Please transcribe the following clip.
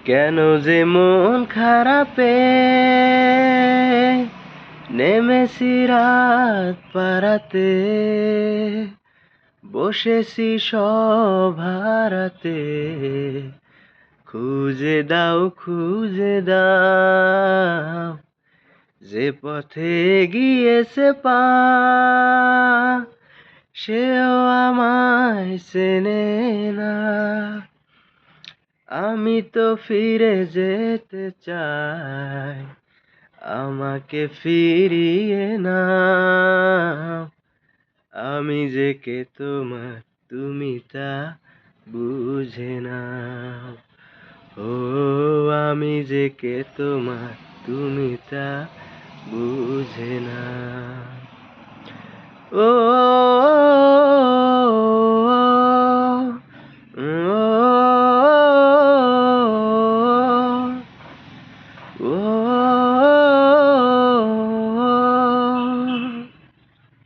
কেন যে মন খারাপে নেমেছি রাত পারাতে, বসেছি সভারাতে, খুঁজে দাও যে পথে গিয়েছে পা, সেও আমায় চেনে না। আমি তো ফিরে যেতে চাই, আমাকে ফিরিয়ে নাও। আমি যে কে তোমার, তুমি তা বুঝে নাও। ও আমি যে কে তোমার, তুমি তা বুঝে নাও। ও